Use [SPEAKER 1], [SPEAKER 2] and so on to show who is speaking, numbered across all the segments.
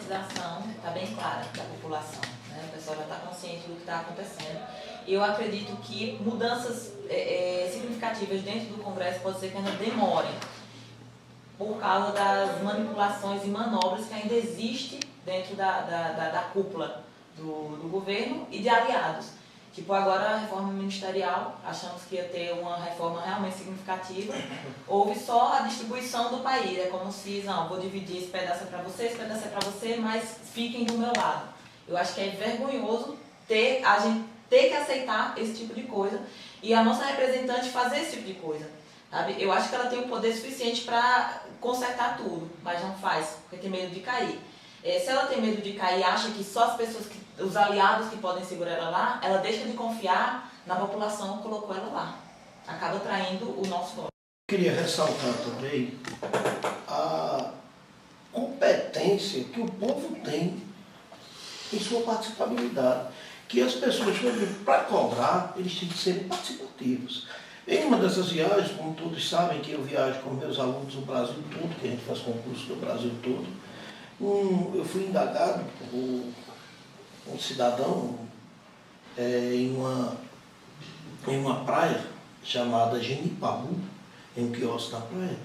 [SPEAKER 1] conscientização está bem clara da população, né? O pessoal já está consciente do que está acontecendo. E eu acredito que mudanças significativas dentro do Congresso pode ser que ainda demorem, por causa das manipulações e manobras que ainda existem dentro da cúpula do governo e de aliados. Tipo, agora a reforma ministerial, achamos que ia ter uma reforma realmente significativa, houve só a distribuição do país, é como se, não, vou dividir esse pedaço para você, esse pedaço é para você, mas fiquem do meu lado. Eu acho que é vergonhoso a gente ter que aceitar esse tipo de coisa e a nossa representante fazer esse tipo de coisa. Sabe? Eu acho que ela tem o poder suficiente para consertar tudo, mas não faz, porque tem medo de cair. Se ela tem medo de cair e acha que só as pessoas, os aliados que podem segurar ela lá, ela deixa de confiar na população que colocou ela lá. Acaba traindo o nosso voto.
[SPEAKER 2] Queria ressaltar também a competência que o povo tem em sua participabilidade. Que as pessoas, para cobrar, eles têm que ser participativos. Em uma dessas viagens, como todos sabem que eu viajo com meus alunos no Brasil todo, que a gente faz concurso no Brasil todo, eu fui indagado por um cidadão em uma praia chamada Genipabu, em um quiosque da praia,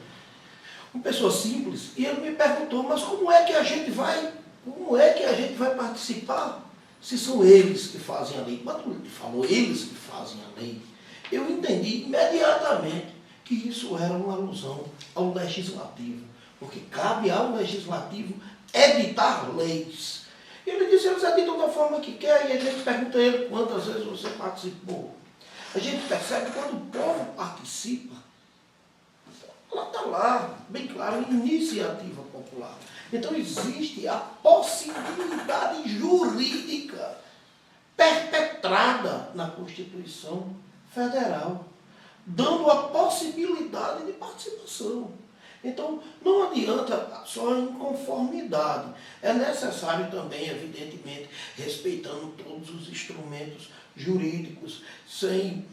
[SPEAKER 2] uma pessoa simples, e ele me perguntou, mas como é que a gente vai participar se são eles que fazem a lei? Quando ele falou eles que fazem a lei, eu entendi imediatamente que isso era uma alusão ao legislativo, porque cabe ao legislativo editar leis. E ele disse, eles editam da forma que quer, e a gente pergunta a ele quantas vezes você participou. A gente percebe que quando o povo participa, ela está lá, bem claro, iniciativa popular. Então existe a possibilidade jurídica perpetrada na Constituição Federal, dando a possibilidade de participação. Então, não adianta só inconformidade. É necessário também, evidentemente, respeitando todos os instrumentos jurídicos, sem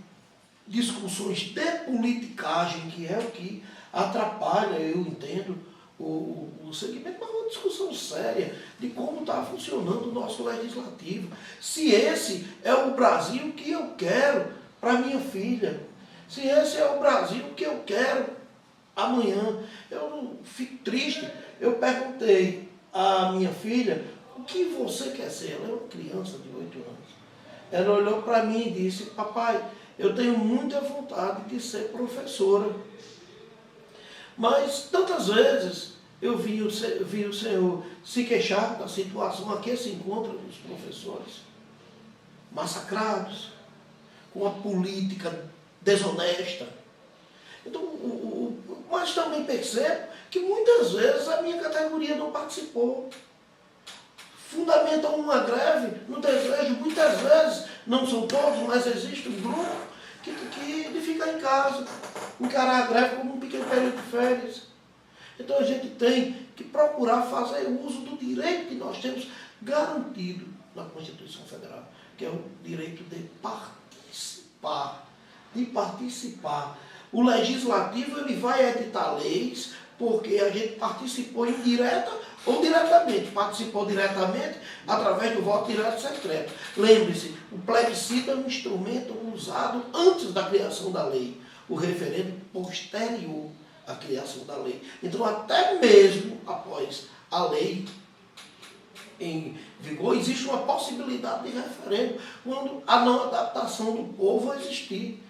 [SPEAKER 2] discussões de politicagem, que é o que atrapalha, eu entendo, o segmento, mas uma discussão séria de como está funcionando o nosso legislativo. Se esse é o Brasil que eu quero para minha filha, se esse é o Brasil que eu quero amanhã. Eu não fico triste. Eu perguntei à minha filha, o que você quer ser? Ela é uma criança de 8 anos. Ela olhou para mim e disse, papai, eu tenho muita vontade de ser professora. Mas tantas vezes eu vi o Senhor se queixar da situação a que se encontram os professores, massacrados, com a política desonesta. Então, mas também percebo que muitas vezes a minha categoria não participou. Fundamentam uma greve no desejo, muitas vezes, não são todos, mas existe um grupo de ficar em casa, encarar a greve como um pequeno período de férias. Então a gente tem que procurar fazer uso do direito que nós temos garantido na Constituição Federal, que é o direito de participar. O legislativo ele vai editar leis porque a gente participou indireta ou diretamente. Participou diretamente através do voto direto secreto. Lembre-se, o plebiscito é um instrumento usado antes da criação da lei. O referendo posterior à criação da lei. Então, até mesmo após a lei em vigor, existe uma possibilidade de referendo quando a não adaptação do povo existir.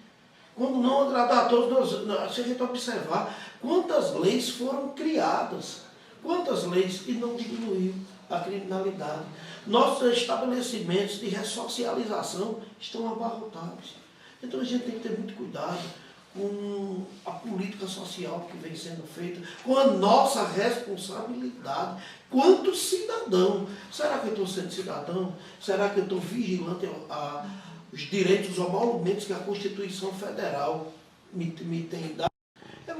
[SPEAKER 2] Quando não agradar a todos, se a gente observar quantas leis foram criadas, quantas leis que não diminuiu a criminalidade. Nossos estabelecimentos de ressocialização estão abarrotados. Então a gente tem que ter muito cuidado com a política social que vem sendo feita, com a nossa responsabilidade quanto cidadão. Será que eu estou sendo cidadão? Será que eu estou vigilante os direitos, os emolumentos que a Constituição Federal me tem dado? É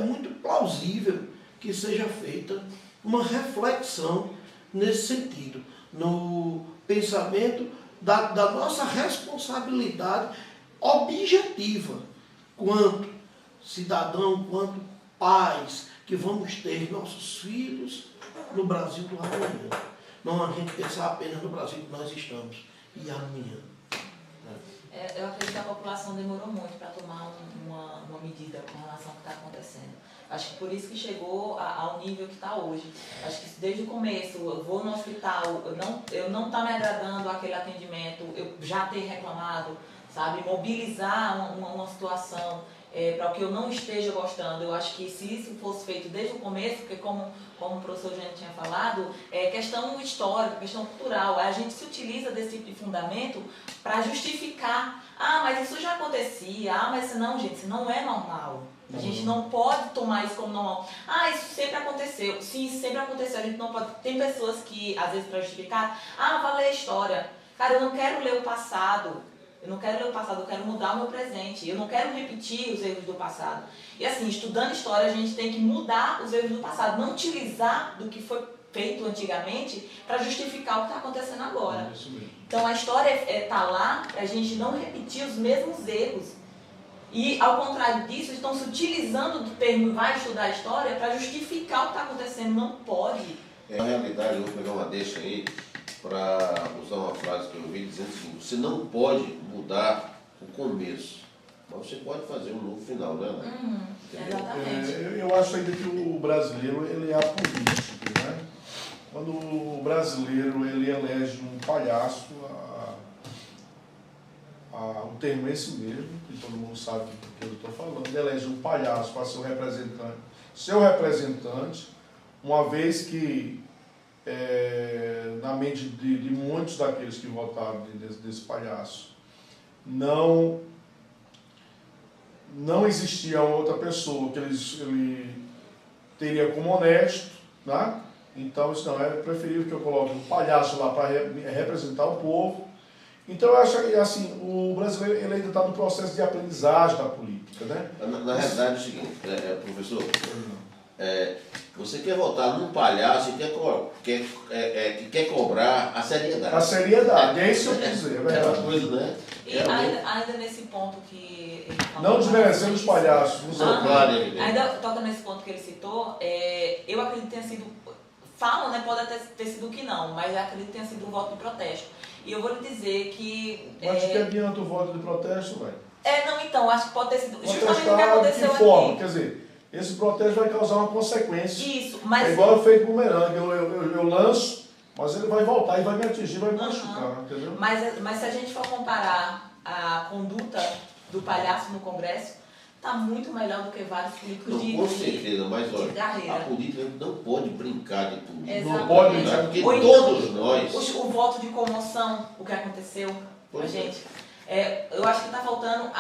[SPEAKER 2] muito plausível que seja feita uma reflexão nesse sentido, no pensamento da nossa responsabilidade objetiva, quanto cidadão, quanto pais, que vamos ter nossos filhos no Brasil do amanhã. Não a gente pensar apenas no Brasil que nós estamos e amanhã.
[SPEAKER 1] Eu acredito que a população demorou muito para tomar uma medida com relação ao que está acontecendo. Acho que por isso que chegou ao nível que está hoje. Acho que desde o começo, eu vou no hospital, eu não está me agradando aquele atendimento, eu já ter reclamado, sabe? Mobilizar uma situação para o que eu não esteja gostando. Eu acho que se isso fosse feito desde o começo, porque como o professor Eugênio tinha falado, é questão histórica, questão cultural. A gente se utiliza desse tipo de fundamento para justificar. Ah, mas isso já acontecia. Ah, mas não, gente, isso não é normal. A gente não pode tomar isso como normal. Ah, isso sempre aconteceu. Sim, isso sempre aconteceu. A gente não pode... Tem pessoas que, às vezes, para justificar, vai ler a história. Cara, eu não quero ler o passado. Eu não quero ler o passado, eu quero mudar o meu presente. Eu não quero repetir os erros do passado. E assim, estudando história, a gente tem que mudar os erros do passado. Não utilizar do que foi feito antigamente para justificar o que está acontecendo agora. Então a história está lá para a gente não repetir os mesmos erros. E ao contrário disso, estão se utilizando do termo vai estudar a história para justificar o que está acontecendo. Não pode.
[SPEAKER 3] Na realidade, eu vou pegar uma deixa aí para usar uma frase que eu ouvi dizendo o seguinte: você não pode mudar o começo, mas você pode fazer um novo final, né?
[SPEAKER 1] Exatamente.
[SPEAKER 4] Eu acho ainda que o brasileiro ele é apolítico, né? Quando o brasileiro ele elege um palhaço, o termo é esse mesmo, que todo mundo sabe do que eu estou falando, ele elege um palhaço para ser seu representante, uma vez que na mente de muitos daqueles que votaram desse palhaço, não existia outra pessoa que ele teria como honesto, né? Então, isso não, é preferível que eu coloque um palhaço lá para representar o povo. Então, eu acho que assim, o brasileiro ele ainda está no processo de aprendizagem da política, né?
[SPEAKER 3] Na realidade é o seguinte, professor, você quer votar num palhaço e quer cobrar a seriedade.
[SPEAKER 4] A seriedade, é isso que eu dizer, é verdade.
[SPEAKER 3] É uma coisa, né?
[SPEAKER 1] E ainda nesse ponto que ele falou,
[SPEAKER 4] não desmerecendo os palhaços.
[SPEAKER 3] Claro,
[SPEAKER 1] ainda toca nesse ponto que ele citou, eu acredito que tenha sido, falam, né, pode até ter sido que não, mas eu acredito que tenha sido um voto de protesto. E eu vou lhe dizer que...
[SPEAKER 4] Mas que adianta o voto de protesto, velho?
[SPEAKER 1] Não, então, acho que pode ter sido justamente o que
[SPEAKER 4] Protestar
[SPEAKER 1] aconteceu
[SPEAKER 4] de que forma?
[SPEAKER 1] aqui.
[SPEAKER 4] Quer dizer, esse protesto vai causar uma consequência.
[SPEAKER 1] Isso, mas...
[SPEAKER 4] É igual feito bumerangue, eu lanço, mas ele vai voltar e vai me atingir, vai me machucar, entendeu?
[SPEAKER 1] Mas se a gente for comparar a conduta do palhaço no Congresso, está muito melhor do que vários políticos
[SPEAKER 3] com certeza, mas olha,
[SPEAKER 1] carreira.
[SPEAKER 3] A política não pode brincar de tudo.
[SPEAKER 1] Exatamente.
[SPEAKER 4] Não pode
[SPEAKER 3] brincar, porque
[SPEAKER 1] Ou
[SPEAKER 3] todos
[SPEAKER 1] então,
[SPEAKER 3] nós...
[SPEAKER 1] O voto de comoção, o que aconteceu com a
[SPEAKER 3] Pois é.
[SPEAKER 1] gente. Eu acho que está faltando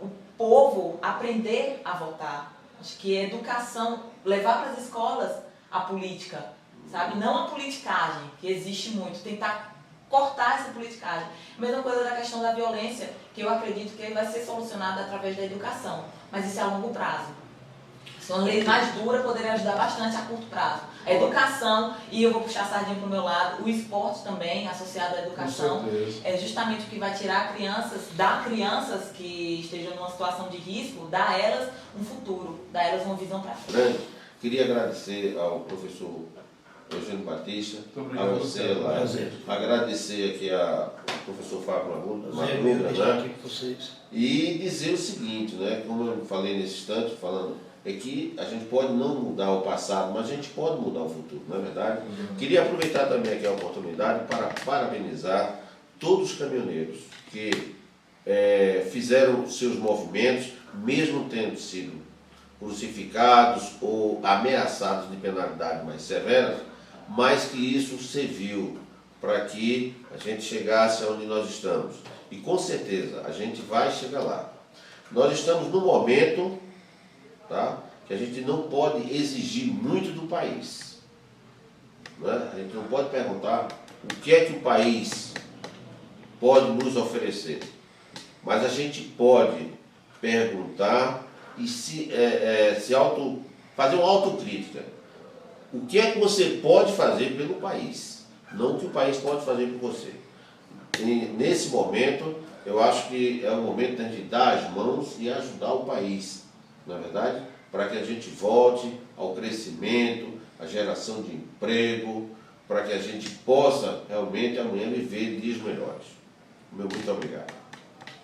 [SPEAKER 1] o povo aprender a votar. Acho que a educação, levar para as escolas a política, sabe? Não a politicagem, que existe muito. Tentar cortar essa politicagem. Mesma coisa da questão da violência, que eu acredito que vai ser solucionada através da educação. Mas isso é a longo prazo. Se uma lei mais dura poderia ajudar bastante a curto prazo. A educação, e eu vou puxar a sardinha para o meu lado, o esporte também, associado à educação, é justamente o que vai tirar dar crianças que estejam numa situação de risco, dar a elas um futuro, dar a elas uma visão para frente.
[SPEAKER 3] Queria agradecer ao professor Eugênio Batista, a você, lá, agradecer aqui ao professor Fábio Madruga, né? E dizer o seguinte, né? Como eu falei nesse instante, é que a gente pode não mudar o passado, mas a gente pode mudar o futuro, não é verdade? Queria aproveitar também aqui a oportunidade para parabenizar todos os caminhoneiros que fizeram seus movimentos, mesmo tendo sido crucificados ou ameaçados de penalidades mais severas, mas que isso serviu para que a gente chegasse onde nós estamos. E com certeza a gente vai chegar lá. Nós estamos num momento, tá, que a gente não pode exigir muito do país. Né? A gente não pode perguntar o que é que o país pode nos oferecer. Mas a gente pode perguntar e fazer uma autocrítica. O que é que você pode fazer pelo país? Não o que o país pode fazer por você. E nesse momento, eu acho que é o momento de a gente dar as mãos e ajudar o país, não é verdade? Para que a gente volte ao crescimento, a geração de emprego, para que a gente possa realmente amanhã viver dias melhores. Meu muito obrigado.